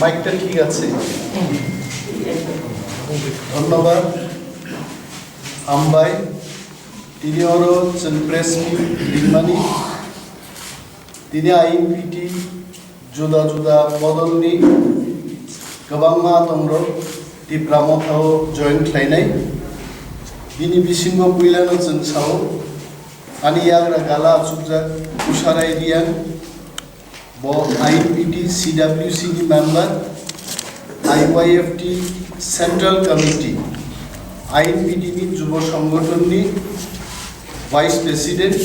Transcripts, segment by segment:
মাইকটা ঠিক আছে? ধন্যবাদ। Ambai, Tinioro, Press Dimani, Tinia IPT, Juda Juda, Podolni, Kabama Tomro, Tipramotho, Joint Clainai, Dini Bisingo Pilanos and Sao, Aniagra Gala, Subja, Usharaidian, Bo IPT, CWCD member, IYFT Central Committee, IPTB যুব সংগঠননি vice president,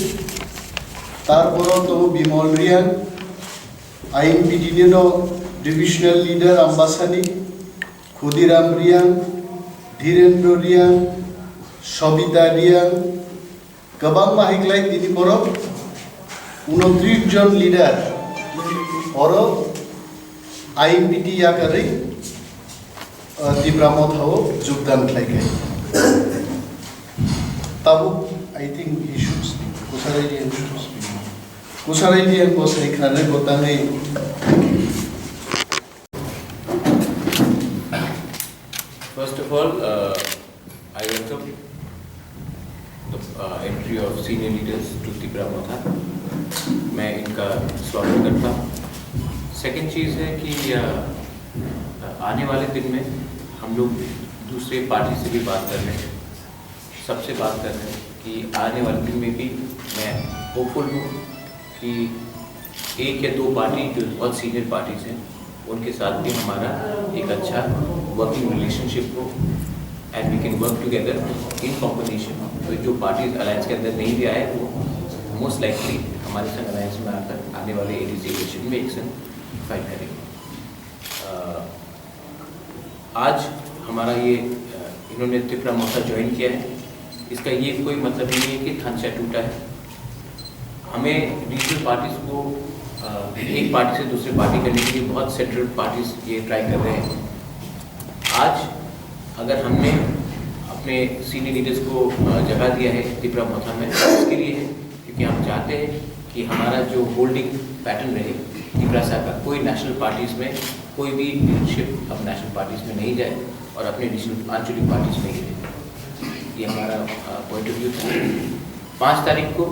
তারপরও তো Bimal Reang, IPTB divisional leader আম্বাসানি, ক্ষুদিরাম রিয়াং, ধীরেন্দ্র রিয়াং, সবিতা রিয়াং, গোবাং মাহিকলাই তিনি বড় 29 জন leader और IPT आकारे दिब्रामोथ हो जुगदान खाएंगे तब I think he should speak कुशराइलियन should speak कुशराइलियन को सही खाने को ताने First of all I welcome the entry of senior leaders to दिब्रामोथ मैं इनका स्वागत करता हूँ। सेकेंड चीज़ है कि आने वाले दिन में हम लोग दूसरे पार्टी से भी बात कर रहे हैं, सबसे बात कर रहे हैं कि आने वाले दिन में भी मैं होपफुल हूँ कि एक या दो पार्टी जो बहुत सीनियर पार्टीज हैं उनके साथ भी हमारा एक अच्छा वर्किंग रिलेशनशिप हो and we can work together in combination. तो जो पार्टीज अलायंस के अंदर नहीं भी आए वो मोस्ट लाइकली हमारे संग अलायंस में आकर आने वाले ADC इलेक्शन में एक संग फाइट करेंगे। आज हमारा ये इन्होंने दिब्रामोथ ज्वाइन किया है, इसका ये कोई मतलब नहीं है कि थांचा टूटा है। हमें रीजनल पार्टीज को एक पार्टी से दूसरे पार्टी करने के लिए बहुत सेंट्रल पार्टीज ये ट्राई कर रहे हैं। आज अगर हमने अपने सीनियर लीडर्स को जगह दिया है दिब्रामोथ में, इसके लिए है क्योंकि हम चाहते हैं कि हमारा जो होल्डिंग पैटर्न रहे दिब्रासा का, कोई नेशनल पार्टीज़ में कोई भी लीडरशिप अब नेशनल पार्टीज़ में नहीं जाए और अपने रीजनल आंचलिक पार्टीज़ में ही रहे। ये हमारा पॉइंट ऑफ व्यू था। 5 तारीख को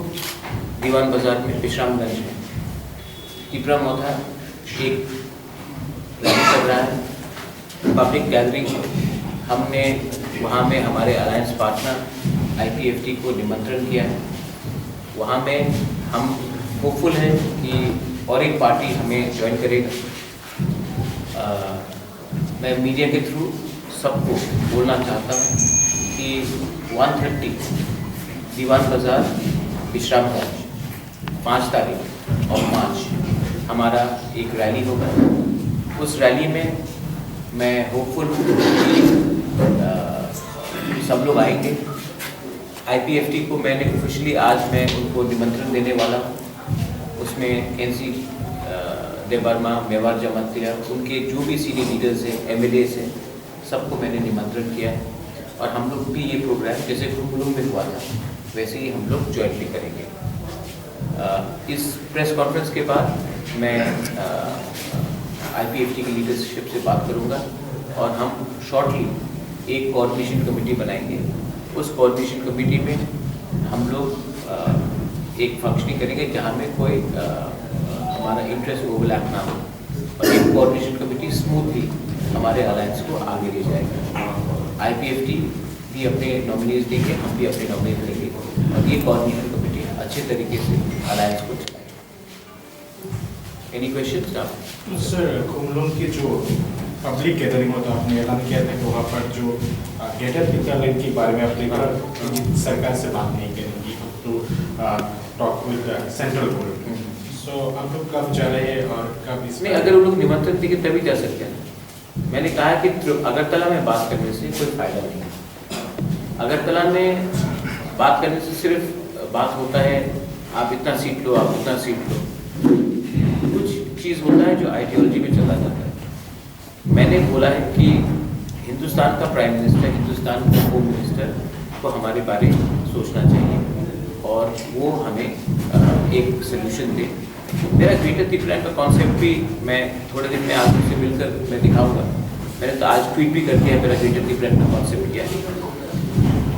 दीवान बाज़ार में विश्रामगंज में दिब्रामोथ एक रैली कर रहा है, पब्लिक गैदरिंग। हमने वहाँ में हमारे अलायंस पार्टनर IPFT को निमंत्रण किया है। वहाँ में हम होपफुल हैं कि और एक पार्टी हमें ज्वाइन करेगा। मैं मीडिया के थ्रू सबको बोलना चाहता हूँ कि 130 दीवान बाज़ार विश्रामगंज 5 तारीख और 5 हमारा एक रैली होगा। उस रैली में मैं होपफुल हूँ कि सब लोग आएंगे। IPFT को मैंने ऑफिशियली आज मैं उनको निमंत्रण देने वाला हूँ। उसमें NC देवर्मा, मेवार जमातिया, उनके जो भी सीनियर लीडर्स हैं, MLAs हैं, सबको मैंने निमंत्रण किया है। और हम लोग भी ये प्रोग्राम जैसे कुंभलुम में हुआ था वैसे ही हम लोग ज्वाइंटली करेंगे। इस प्रेस कॉन्फ्रेंस के बाद मैं IPFT की लीडरशिप से बात करूँगा और हम शॉर्टली एक कोऑर्डिनेशन कमेटी बनाएंगे। उस कोऑर्डिनेशन कमेटी में हम लोग एक फंक्शनिंग करेंगे जहाँ में कोई हमारा इंटरेस्ट ओवरलैप ना हो और एक कोऑर्डिनेशन कमेटी स्मूथली हमारे अलायंस को आगे ले जाएगा। IPFT भी अपने नॉमिनीज देंगे, हम भी अपने नॉमिनीज देंगे और ये कोऑर्डिनेशन कमेटी अच्छे तरीके से अलायंस को चलाएगी। एनी क्वेश्चंस आप? सर, कुंभलुम की जो पब्लिक गैदरिंग होता है आपने ऐलान किया था कि वहाँ पर जो ग्रेटर पिथौरागढ़ के बारे में अपनी सरकार से बात नहीं करेंगी to talk with central government. So हम लोग कब जा रहे हैं और कब इसमें अगर वो लोग निमंत्रण देंगे तभी जा सकते हैं। मैंने कहा कि अगरतला में बात करने से कोई फायदा नहीं है। अगरतला में बात करने से सिर्फ बात होता है आप इतना सीट लो, आप उतना सीट लो। कुछ चीज़ होता है जो आइडियोलॉजी में चला जाता है। मैंने बोला है कि हिंदुस्तान का प्राइम मिनिस्टर, हिंदुस्तान का होम मिनिस्टर को हमारे बारे में सोचना चाहिए और वो हमें एक सोल्यूशन दे। मेरा ग्रेटर त्रिपुरा का कॉन्सेप्ट भी मैं थोड़े दिन में आप से मिलकर मैं दिखाऊंगा। मैंने तो आज ट्वीट भी कर दिया मेरा ग्रेटर त्रिपुरा का कॉन्सेप्ट क्या है।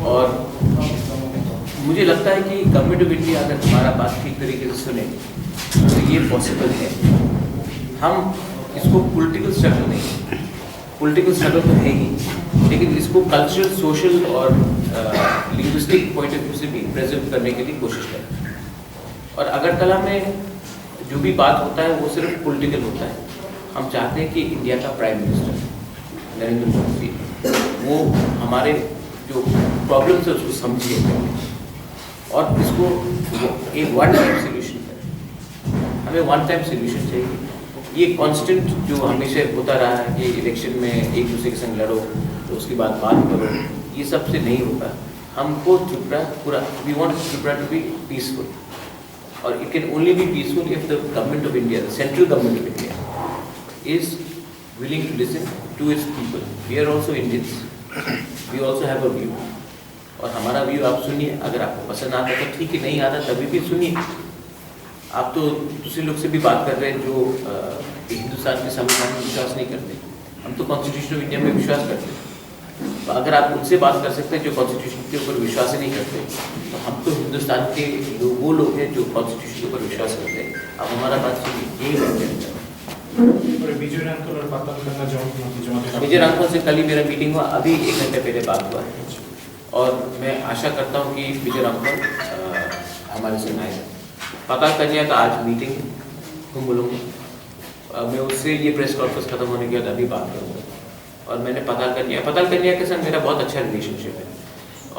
और मुझे लगता है कि गवर्नमेंट ऑफ इंडिया अगर हमारा बात ठीक तरीके से सुने तो ये पॉसिबल है। हम इसको पॉलिटिकल स्ट्रगल नहीं, पॉलिटिकल स्ट्रगल तो है ही, लेकिन इसको कल्चरल, सोशल और लिंग्विस्टिक पॉइंट ऑफ व्यू से भी प्रेजेंट करने के लिए कोशिश करें। और अगरतला में जो भी बात होता है वो सिर्फ पॉलिटिकल होता है। हम चाहते हैं कि इंडिया का प्राइम मिनिस्टर नरेंद्र मोदी जी वो हमारे जो प्रॉब्लम्स है उसको समझिए और इसको एक वन टाइम सोल्यूशन करें। हमें वन टाइम सोल्यूशन चाहिए। ये कांस्टेंट जो हमेशा होता रहा है कि इलेक्शन में एक दूसरे के संग लड़ो तो उसके बाद बात करो, ये सब से नहीं होगा। हमको त्रिपुरा पूरा, we want Tripura to be peaceful और it can only be peaceful if the government of India, the central government of India is willing to listen to its people. We are also Indians. We also have a view. और हमारा view आप सुनिए। अगर आपको पसंद आता तो ठीक है, नहीं आता तभी भी सुनिए। आप तो दूसरे लोग से भी बात कर रहे हैं जो हिंदुस्तान के संविधान में विश्वास नहीं करते। हम तो कॉन्स्टिट्यूशन ऑफ इंडिया में विश्वास करते हैं। तो अगर आप उनसे बात कर सकते हैं जो कॉन्स्टिट्यूशन के ऊपर विश्वास ही नहीं करते, तो हम तो हिंदुस्तान के वो लोग हैं जो कॉन्स्टिट्यूशन के ऊपर विश्वास करते हैं। आप हमारा बात सुनिए, यही बात है। विजय रांखल और पाताल करना चाहूँगा। विजय रांखल से कल ही मेरा मीटिंग हुआ, अभी 1 घंटे पहले बात हुआ है और मैं आशा करता हूँ कि विजय रांखल हमारे संग आएगा। पाताल कन्या का आज मीटिंग है, हम बोलूँगा मैं उससे ये प्रेस कॉन्फ्रेंस खत्म होने के बाद अभी बात करूँगा। और मैंने पाताल कन्या के साथ मेरा बहुत अच्छा रिलेशनशिप है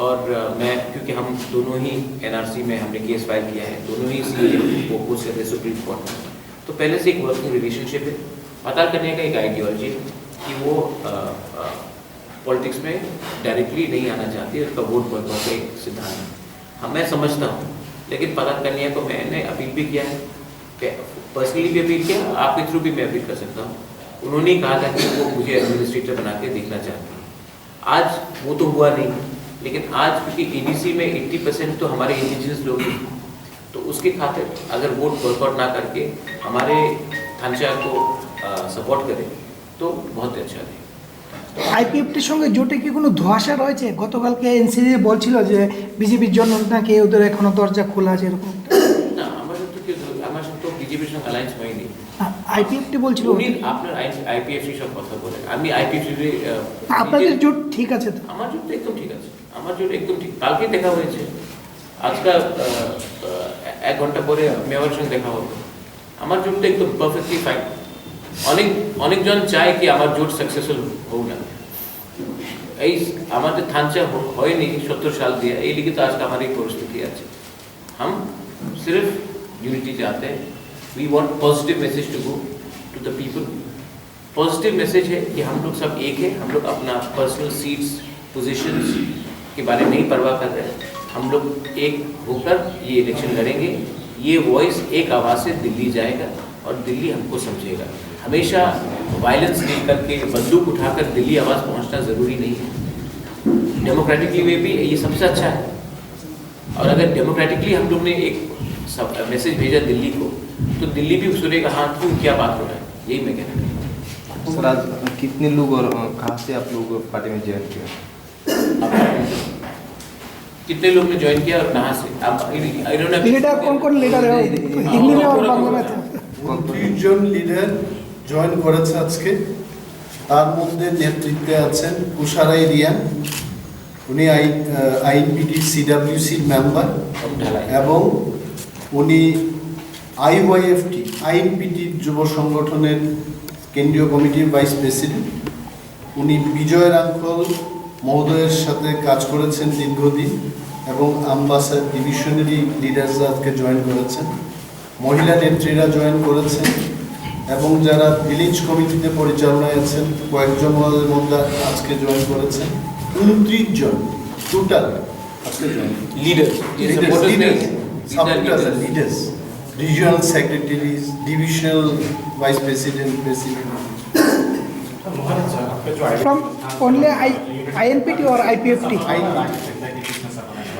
और मैं, क्योंकि हम दोनों ही NRC में हमने केस फाइल किया है, दोनों ही CA वो पोस्ट करते सुप्रीम कोर्ट में, तो पहले से एक वर्किंग रिलेशनशिप है। पाताल करने का एक आइडियोलॉजी है कि वो पॉलिटिक्स में डायरेक्टली नहीं आना चाहती, उसका वोट बैंक का एक सिद्धांत है। हाँ, मैं समझता हूँ, लेकिन पाताल कन्या को मैंने अपील भी किया है, पर्सनली भी अपील किया, आपके थ्रू भी मैं अपील कर सकता हूँ। उन्होंने कहा था कि वो मुझे एडमिनिस्ट्रेटर बना के देखना चाहती है। आज वो तो हुआ नहीं, लेकिन आज क्योंकि ADC में 80% तो हमारे इंडिजिनस लोग हैं, तो उसके खातिर अगर वोट वर्कआउट ना करके हमारे थानचा को सपोर्ट करें तो बहुत अच्छा है। আইপিএফটির সঙ্গে জোটে কি কোনো ধোঁয়াশা রয়েছে? গতকালকে এনসিডি বলছিল যে বিজেপির জন্য নাকি ওদের এখনো দরজা খোলা আছে এরকম। না, আমার সাথে তো বিজেপির সঙ্গে অ্যালায়েন্স হয়নি। আইপিএফটি বলছিল উনি আপনার IPFC সব কথা বলেন, আমি IPFC আপনাদের জোট ঠিক আছে তো? আমার জোট তো একদম ঠিক আছে, আমার জোট একদম ঠিক। কালকে দেখা হয়েছে, আজকাল 1 ঘন্টা পরে মেয়রের সঙ্গে দেখা হবে। আমার জোটটা একদম পারফেক্টলি ফাইন। অনেকজন চায় কি আমার জোট সাকসেসফুল হোক না। এই আমাদের থানচা হয়নি 70 साल दिया, এই লিগে তো আজকে আমার এই পরিস্থিতি আছে। हम सिर्फ यूनिटी चाहते हैं। We want positive message to go to the people. Positive message है कि हम लोग सब एक है, हम लोग अपना पर्सनल सीट्स, पोजीशंस के बारे में नहीं परवाह कर रहे हैं। हम लोग एक होकर ये इलेक्शन लड़ेंगे। ये वॉइस एक आवाज़ से दिल्ली जाएगा और दिल्ली हमको समझेगा। हमेशा वायलेंस लेकर के, बंदूक उठाकर दिल्ली आवाज़ पहुंचना ज़रूरी नहीं है। डेमोक्रेटिकली वे भी ये सबसे अच्छा है। और अगर डेमोक्रेटिकली हम लोग ने एक मैसेज भेजा दिल्ली को, तो दिल्ली भी सुनेगा हाँ क्यों, क्या बात हो रहा है। यही मैं कहना चाहता हूँ। सर, आज कितने लोग और कहाँ से आप लोग पार्टी में ज्वाइन किया? कितने लोग ने ज्वाइन किया और कहाँ से? आप লিডার কোন লিডার হিন্দি में और बांग्ला में थे? 29 জন লিডার জয়েন করেছে আজকে। তার মধ্যে নেতৃত্বে আছেন কুশারাই রিয়ান, উনি INPT CWC মেম্বার এবং উনি IYFT INPT যুব সংগঠনের কেন্দ্রীয় কমিটির ভাইস প্রেসিডেন্ট। উনি বিজয় রাঙ্খল মহোদয়ের সাথে কাজ করেছেন দীর্ঘদিন এবং আমবাসা ডিভিশনারি লিডার্সরা আজকে জয়েন করেছেন। মহিলা নেত্রীরা জয়েন করেছেন এবং যারা ভিলেজ কমিটিতে পরিচালনায় আছেন কয়েকজন মধ্যে আজকে জয়েন করেছেন। 29 জন टोटल आपके जो लीडर्स, ये supporters नहीं हैं। These are supporters leaders. and leaders, regional secretaries, divisional vice president, president. Maharaj sir, आपका जो From only INPT or IPFT?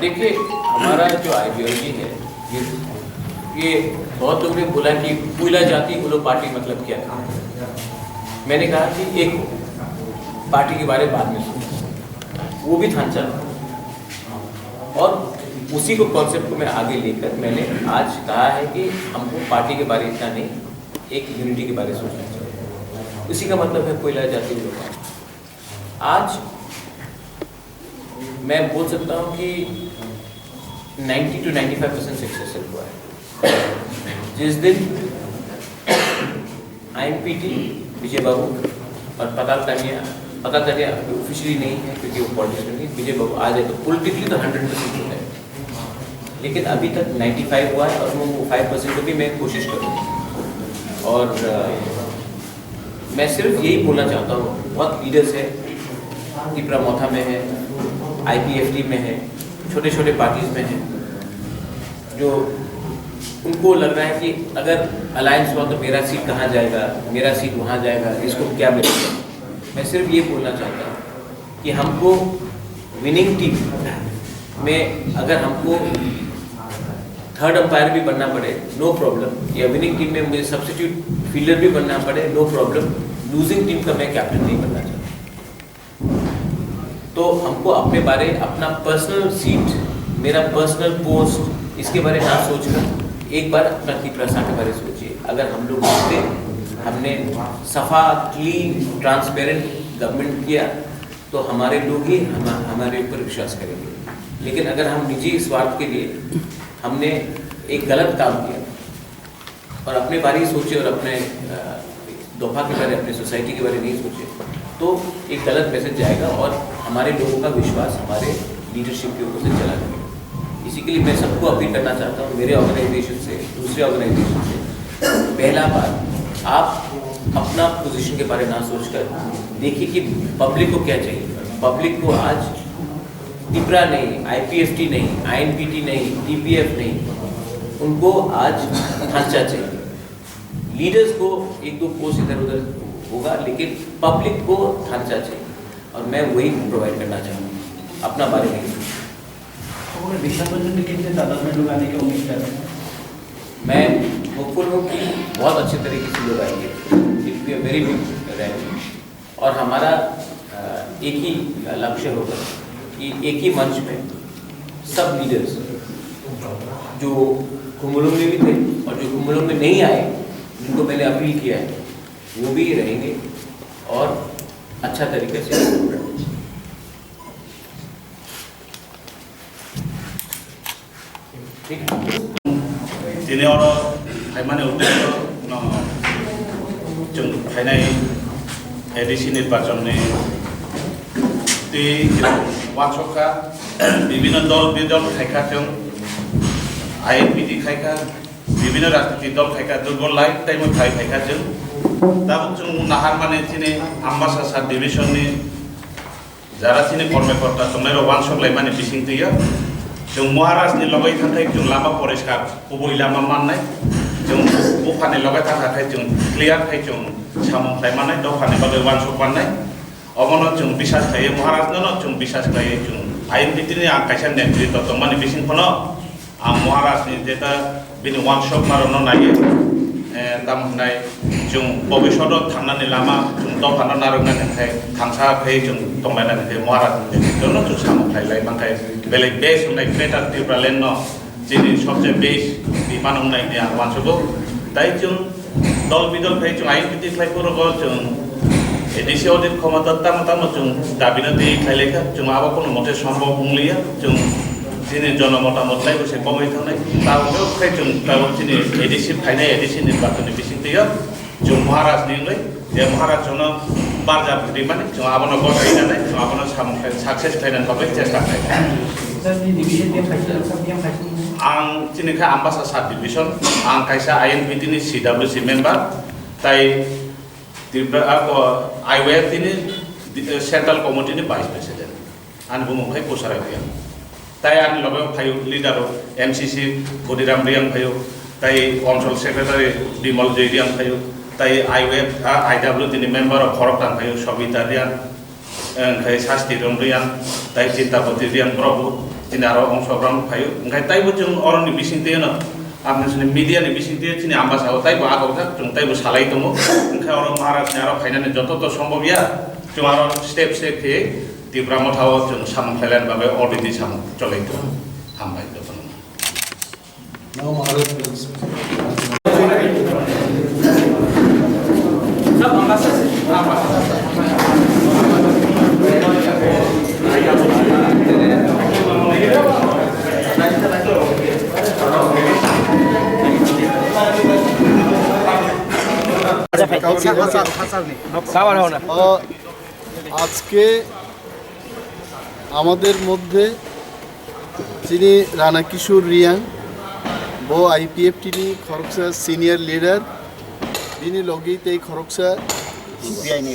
देखिए, हमारा जो आइडियोलॉजी है ये बहुत लोगों ने बोला कि कोयला जाति बोलो पार्टी मतलब क्या है। मैंने कहा कि एक पार्टी के बारे में बाद में सोचो, वो भी थानचा, और उसी को कॉन्सेप्ट को मैं आगे लेकर मैंने आज कहा है कि हमको पार्टी के बारे में इतना नहीं, एक यूनिटी के बारे में सोचना चाहिए। उसी का मतलब है कोयला जाति बोलो पार्टी। आज मैं बोल सकता हूँ कि 90 to 95% सक्सेसफुल हुआ है। जिस दिन INPT विजय बाबू और पता करिए ऑफिशियली नहीं है क्योंकि वो पॉलिटिक्स में नहीं, विजय बाबू आ जाए तो पॉलिटिकली तो 100% होता है, लेकिन अभी तक 95 हुआ है और वो 5% को भी मैं कोशिश करूँगा। और मैं सिर्फ यही बोलना चाहता हूँ, बहुत लीडर्स है, त्रिपुरा मोथा में है, IPFT में है, छोटे छोटे पार्टीज में है, जो उनको लग रहा है कि अगर अलायंस हुआ तो मेरा सीट कहाँ जाएगा, मेरा सीट वहाँ जाएगा, इसको क्या मिलेगा। मैं सिर्फ ये बोलना चाहता हूँ कि हमको विनिंग टीम में अगर हमको थर्ड अंपायर भी बनना पड़े नो प्रॉब्लम, या विनिंग टीम में मुझे सब्स्टिट्यूट फील्डर भी बनना पड़े नो प्रॉब्लम, लूजिंग टीम का मैं कैप्टन नहीं बनना चाहता। तो हमको अपने बारे, अपना पर्सनल सीट, मेरा पर्सनल पोस्ट, इसके बारे ना सोचकर एक बार अपना त्रिपुरा के बारे सोचिए। अगर हम लोग हमने सफा क्लीन ट्रांसपेरेंट गवर्नमेंट किया तो हमारे लोग ही हमारे ऊपर विश्वास करेंगे। लेकिन अगर हम निजी स्वार्थ के लिए हमने एक गलत काम किया और अपने बारे ही सोचे और अपने दोफा के बारे, अपने सोसाइटी के बारे नहीं सोचे, तो एक गलत मैसेज जाएगा और हमारे लोगों का विश्वास हमारे लीडरशिप के ऊपर से चला जाएगा। इसी के लिए मैं सबको अपील करना चाहता हूँ, मेरे ऑर्गेनाइजेशन से, दूसरे ऑर्गेनाइजेशन से, पहला बात आप अपना पोजीशन के बारे में ना सोचकर देखिए कि पब्लिक को क्या चाहिए। पब्लिक को आज त्रिपुरा नहीं, IPFT नहीं, INPT नहीं, TPF नहीं, उनको आज ढांचा चाहिए। लीडर्स को एक दो पोस्ट इधर उधर होगा, लेकिन पब्लिक को ढांचा चाहिए, और मैं वही प्रोवाइड करना चाहूँगा, अपना बारे में। विशाखापट्टनम में कितने तादाद में लोग आने की उम्मीद कर रहे हैं? मैं होपफुल हूँ कि बहुत अच्छे तरीके से लोग आएंगे। It be a very big rally, और हमारा एक ही लक्ष्य होगा कि एक ही मंच में सब लीडर्स जो कुंभलों में भी थे और जो कुंभलों में नहीं आए, जिनको मैंने अपील किया है, वो भी रहेंगे और अच्छा तरीके से ठीक है। दिनै और फाइमाने उद्देश्य जों फाइनाय एडिसि निर्वाचन ने वाचका विभिन्न दल विदल खायखा जों INPT खायखा विभिन्न राजनीतिक दल खायखा दुर्बल लाइफ टाइम खायखा जों दाबो जों नाहार माने दिनै आम्बासासार डिविजन नि जारा दिनै कर्मकर्ता दंनाय वानसक लायमाने बिसिं दैया जों महाराजनि लगाय थाखाय जों लामा परिष्कार गुबै लामा माननाय जों उफानि लगाय थाखाय जों क्लियार खाय जों सामंथाय माननाय दफानि बागै वानसक माननाय अमन जों बिसास खायो महाराजनो जों बिसास खायो जों INPT नि आं कायसा नेतृत्व दंमानि बिसिंखौनो आं महाराजनि जेता बिनि वानसक मारनो नायो दामनाय जों भबिष्यत थांनानै लामा जों दफानो नारंनाय थाखाय थांसा खाय जों दंलायनाय थाखाय महाराजनि नेतृत्वनो जों सामंथाय लाय मानखाय बेलेग बेस होननाय ग्रेटार त्रिपुरा लेन्ड जोंनि सबसे बेस बिमान होननायनि आं वानसकौ दाय जों दल बिदल खाय जों INPT खायफोरखौ जों एडिसि अडिट क्षमता ताम जों दाबिनो दै खायलेखा जों आबाखौनो मथे सम्भव बुंलिया जों दिनै जनमतामत लाय गसे कमै थांनाय ताबो खाय जों ताबो दिनै एडिसि फाइनाय एडिसि निर्वाचननि बिसिं दैया जों महाराजनि लय जे महाराज जों बारजा बिदि माने जों आबानो गथायनानै जों आबानो सामंथाय सक्सेस खायनानै बागै चेष्टा खायखा आं दिनैखा आम्बासासार डिविजन आं कायसा INPT नि CWC मेम्बार ताय त्रिपुरा IWF नि सेंट्रल कमिटिनि vice president An bumungkai kusara riang. Tai an lobe payu leader MCC Bodiram riang payu. Tai Council Secretary Dimol J riang payu. Tai IW tini member of Khoroktan payu Sobita riang. Kai Sasti riang. Tai Cintapati riang Brobu. Tinaro Ongsobram payu. Kai tai bujung orang di bisinti na. Apne sini media ni bisinti sini ambas au tai ba au ta chung tai bu salai tomo. Kai orang Maharashtra nyaro finance joto to সম্ভব ya. Cuma step ke di Pramothawa jeng sam Thailand bagai already sam colai itu hambai itu pun. Now Maharaj will speak. আজকে আমাদের মধ্যে যিনি রানা কিশোর রিয়াং বো IPF টিনি খরকসা senior leader তিনি লগিতে খরকসা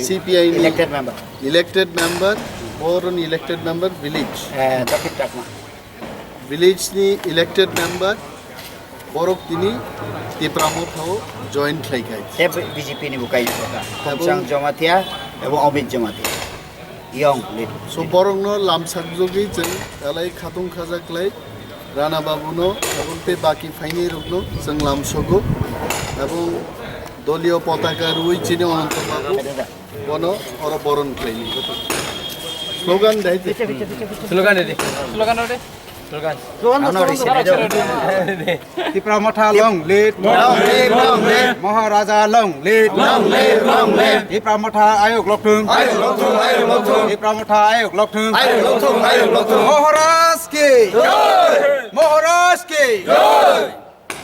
CPI elected member বরন elected member village নি elected member বরক তিনি তিপ্রামথাও joint Khaikhai BJP নি বুকাই খমচাং জমাতিয়া এবং Amit Jamatia young lead so বরং লামসাকজগি जों दालाय खाथुं खाजाक्लाय राना बाबुनो এবং তে বাকি ফাইনি রুগনো जों লামসগো এবং দলীয় পতাকা রুই চিনি অনন্ত বাবু বন অর বরণ খাইনি slogan দাইতে Slogan deh. Slogan deh. Slogan. Tipramotha long lead, Maharaja long lead, Tipramotha ayok lok thung, Tipramotha ayok lok thung, Maharaj ki, Maharaj ki.